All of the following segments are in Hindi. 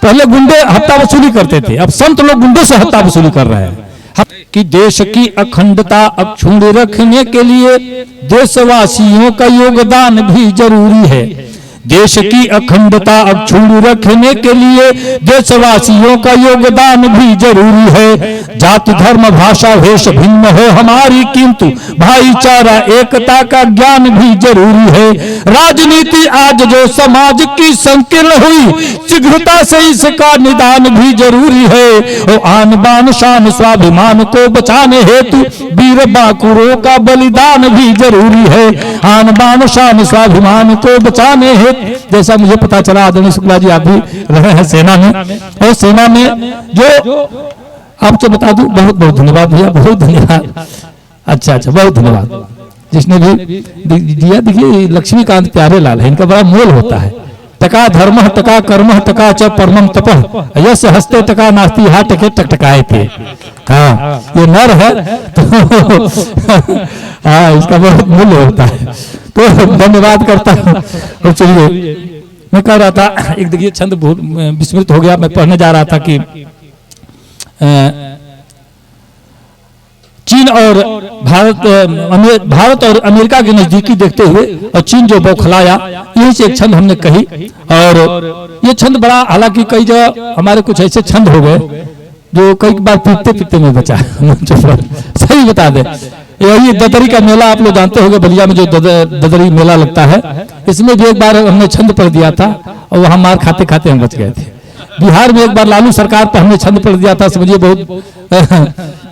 पहले गुंडे हत्ता वसूली करते थे, अब संत लोग गुंडों से हत्ता वसूली कर रहे हैं। कि देश की अखंडता अक्षुण्ण रखने के लिए देशवासियों का योगदान भी जरूरी है। देश की अखंडता अक्षुण्ण रखने के लिए देशवासियों का योगदान भी जरूरी है। जाति धर्म भाषा वेश भिन्न हो हमारी, किंतु भाईचारा एकता का ज्ञान भी जरूरी है। राजनीति आज जो समाज की संकीर्ण हुई, शीघ्रता से इसका निदान भी जरूरी है। ओ आन बान शान स्वाभिमान को बचाने हेतु वीर बांकुरों का बलिदान भी जरूरी है। आन बान शान स्वाभिमान को बचाने हेतु, जैसा मुझे पता चला आदरणीय शुक्ला जी आप भी रहे हैं सेना में, और सेना में जो आपको बता दूं, बहुत बहुत धन्यवाद भैया, बहुत धन्यवाद। अच्छा बहुत धन्यवाद जिसने भी दिया। देखिए लक्ष्मीकांत प्यारे लाल है, इनका बड़ा मोल होता है। टका धर्म टका कर्म टका च परमम तपः यस हस्ते टका नास्ति हा टके टकटकाए थे। हाँ ये नर है तो हाँ इसका बहुत मूल्य होता है, तो धन्यवाद करता हूँ। और चलिए मैं कह रहा था, एक देखिए छंद बहुत विस्मृत हो गया, मैं पढ़ने जा रहा था कि चीन और भारत और अमेरिका की नजदीकी देखते हुए और चीन जो बौखलाया, यही से एक छंद हमने कही। और ये छंद बड़ा, हालांकि कई जगह हमारे कुछ ऐसे छंद हो गए जो कई बार पीटते पीटते में बचा सही बता दे। यही ददरी का मेला आप लोग जानते होंगे, बलिया में जो ददरी मेला लगता है, इसमें भी एक बार हमने छंद पढ़ दिया था और वहां मार खाते खाते हम बच गए थे। बिहार में एक बार लालू सरकार पर हमने छंद पढ़ दिया था, समझिए बहुत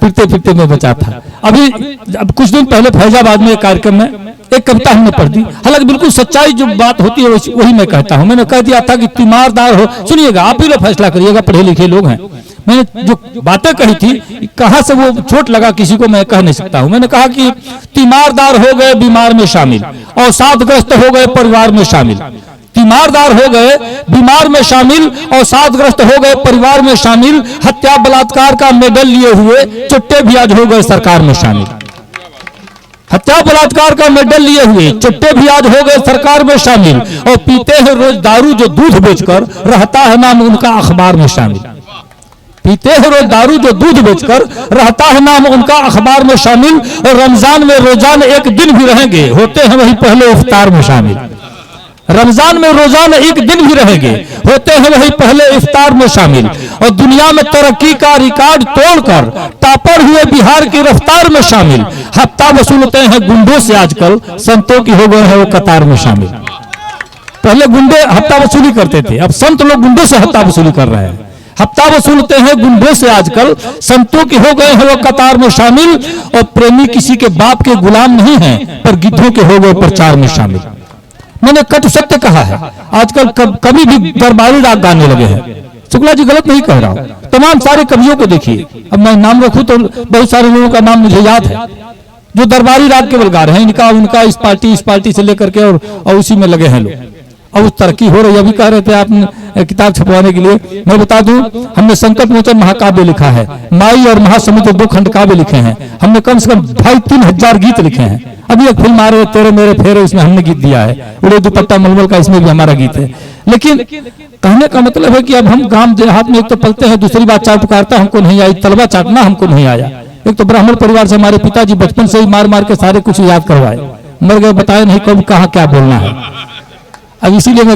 पिटते पिटते में बचा था। अब कुछ दिन पहले फैजाबाद में एक कार्यक्रम में एक कविता हमने पढ़ दी, हालांकि बिल्कुल सच्चाई जो बात होती है वही मैं कहता हूं। मैंने कह दिया था कि तीमारदार हो, सुनिएगा आप ही लोग फैसला करिएगा, पढ़े लिखे लोग हैं। मैंने जो बातें कही थी, कहां से वो चोट लगा किसी को मैं कह नहीं सकता हूं। मैंने कहा कि तीमारदार हो गए बीमार में शामिल, और साधग्रस्त हो गए परिवार में शामिल। तीमारदार हो गए बीमार में शामिल और साधग्रस्त हो गए परिवार में शामिल। हत्या बलात्कार का मेडल लिए हुए चुट्टे भी आज हो गए सरकार में शामिल। हत्या बलात्कार का मेडल लिए हुए चुट्टे भी आज हो गए सरकार में शामिल। और पीते हैं रोज दारू जो दूध बेचकर, रहता है नाम उनका अखबार में शामिल। पीते हैं रोज दारू जो दूध बेचकर, रहता है नाम उनका अखबार में शामिल। और रमजान में रोजाना एक दिन भी रहेंगे, होते हैं वही पहले इफ्तार में शामिल। रमजान में रोजाना एक दिन भी रहेंगे, होते हैं वही पहले इफ्तार में शामिल। और दुनिया में तरक्की का रिकॉर्ड तोड़कर टॉपर हुए बिहार की रफ्तार में शामिल। हफ्ता वसूलते हैं गुंडों से आजकल, संतों की हो गए हैं वो कतार में शामिल। पहले गुंडे हफ्ता वसूली करते थे, अब संत लोग गुंडों से हफ्ता वसूली कर रहे हैं। हफ्ता वसूलते हैं गुंडों से आजकल, संतों के हो गए हैं वो कतार में शामिल। और प्रेमी किसी के बाप के गुलाम नहीं है, पर गिद्धों के हो गए प्रचार में शामिल। मैंने कटु सत्य कहा है, आजकल कभी भी दरबारी राग गाने लगे हैं। शुक्ला जी गलत नहीं कह रहा हूं, तमाम सारे कवियों को देखिए। अब मैं नाम रखूं तो बहुत सारे लोगों का नाम मुझे याद है जो दरबारी राग केवल गा रहे हैं, इनका उनका इस पार्टी से लेकर के और उसी में लगे हैं लोग। और उस तरक्की हो रही है। अभी कह रहे थे आपने किताब छपवाने के लिए, मैं बता दूं हमने संकट मोचन महाकाव्य लिखा है, माई और महासमुद्र 2 खंड काव्य लिखे हैं। हमने कम से कम 2,500-3,000 गीत लिखे हैं। अभी एक फिल्म आ रही है तेरे मेरे फेरे, उसमें हमने गीत दिया है। उड़े दुपट्टा मलमल का, इसमें भी हमारा गीत है। लेकिन कहने का मतलब है कि अब हम गांव देहात में एक तो पलते हैं, दूसरी बात चाट पुकारता हमको नहीं आई, तलवा चाटना हमको नहीं आया। एक तो ब्राह्मण परिवार से हमारे पिताजी बचपन से ही मार मार के सारे कुछ याद करवाए, मर गए बताए नहीं कब कहाँ क्या बोलना है। अब इसीलिए मैं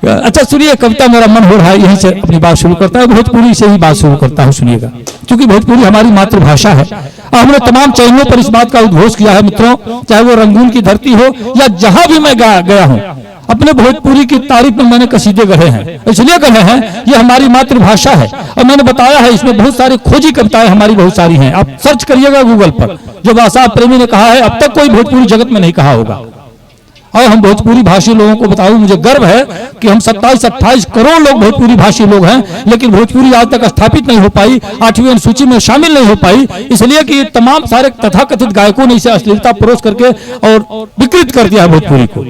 अच्छा सुनिए, कविता मेरा मन हो रहा है, यहीं से अपनी बात शुरू करता है। भोजपुरी से ही बात शुरू करता हूँ, सुनिएगा, क्योंकि भोजपुरी हमारी मातृभाषा है। और हमने तमाम चैनलों पर इस बात का उद्घोष किया है मित्रों, चाहे वो रंगून की धरती हो या जहां भी मैं गया हूं, अपने भोजपुरी की तारीफ में मैंने कसीदे गढ़े हैं। इसलिए गढ़े हैं, ये हमारी मातृभाषा है। और मैंने बताया है इसमें बहुत सारी खोजी कविताएं हमारी बहुत सारी हैं, आप सर्च करिएगा गूगल पर। जो बादशाह प्रेमी ने कहा है, अब तक कोई भोजपुरी जगत में नहीं कहा होगा। और हम भोजपुरी भाषी लोगों को बताऊं, मुझे गर्व है कि हम 27-28 करोड़ लोग भोजपुरी भाषी लोग हैं, लेकिन भोजपुरी आज तक स्थापित नहीं हो पाई, 8वीं अनुसूची में शामिल नहीं हो पाई, इसलिए कि तमाम सारे तथाकथित गायकों ने इसे अश्लीलता परोस करके और विकृत कर दिया भोजपुरी को।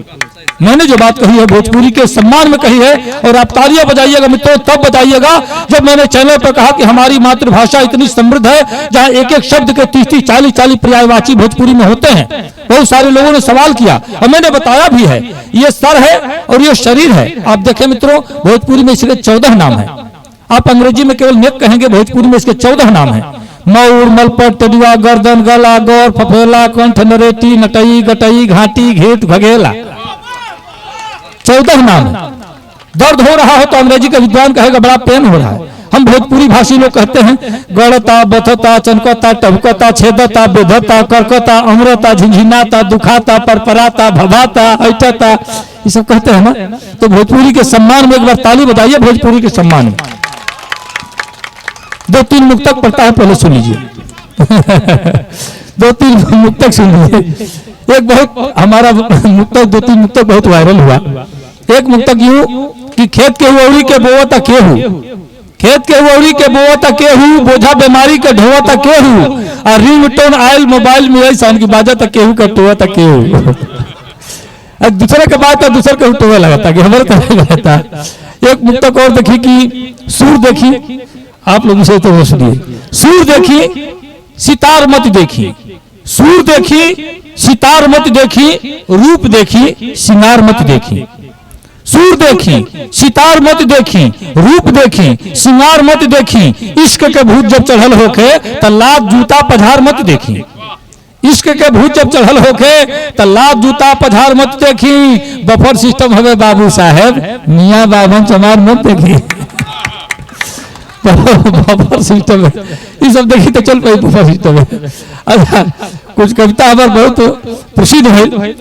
मैंने जो बात कही है भोजपुरी के सम्मान में कही है, और आप तालियां बजाइएगा मित्रों तब बजाइएगा जब मैंने चैनल पर कहा कि हमारी मातृभाषा इतनी समृद्ध है जहां एक एक शब्द के 30-40 पर्यायवाची भोजपुरी में होते हैं। बहुत सारे लोगों ने सवाल किया और मैंने बताया भी है, ये सर है और ये शरीर है। आप देखें मित्रों भोजपुरी में इसके 14 नाम है। आप अंग्रेजी में केवल नेक कहेंगे, भोजपुरी में इसके 14 नाम है। मऊर, मलपट, तडुआ, गर्दन, गला, गौर, फफेला, कंठ, नरेटी, नटई, गटई, घाटी, घेट, भगेला, 14 नाम है। दर्द हो रहा हो तो अंग्रेजी का विद्वान कहेगा बड़ा पेन हो रहा है। हम भोजपुरी भाषी लोग कहते हैं गड़ता, बथता, चनकता, टभकता, छेदता, बेधता, करकता, अमरता, झिझिनाता, दुखाता, परपराता, भभाता, ऐठता, ये सब कहते हैं ना। तो भोजपुरी के सम्मान में एक बार ताली बजाइए। भोजपुरी के सम्मान में 2-3 मुक्तक पढ़ता है, पहले सुन लीजिए। 2-3 मुक्तक सुन लीजिए। एक बहुत हमारा मुक्तक 2-3 मुक्तक बहुत वायरल हुआ। एक मुक्तक यूं कि खेत के उड़ी के बोवता केहू, खेत के उड़ी के बोवता केहू, बोझा बीमारी के ढोवता केहू, और रिंगटोन आयल मोबाइल में ऐसा की बाजा केहू का टोवता केहू। दूसरे के बाद दूसरे के टोवे लगाता कि हमारे तरह लगाता। एक मुक्तक और देखी कि सूर देखी, आप लोग इसे तो सुनिए। सूर देखी सितार मत देखी, सूर देखी सितार मत देखी, रूप देखी सिंगार मत देखी। सूर देखी सितार मत देखी, रूप देखी सिंगार मत देखी, इश्क के भूत जब चढ़ल होके त लात जूता पधार मत देखी। इश्क के भूत जब चढ़ल होके त लात जूता पधार मत देखी। बफर सिस्टम हवे बाबू साहेब, मियाँ बाबन चमार मत देखी। बफर सिस्टम है, ये सब देखी तो चल पाई बफर सिस्टम है। अच्छा, कुछ कविता हमारे बहुत प्रसिद्ध है।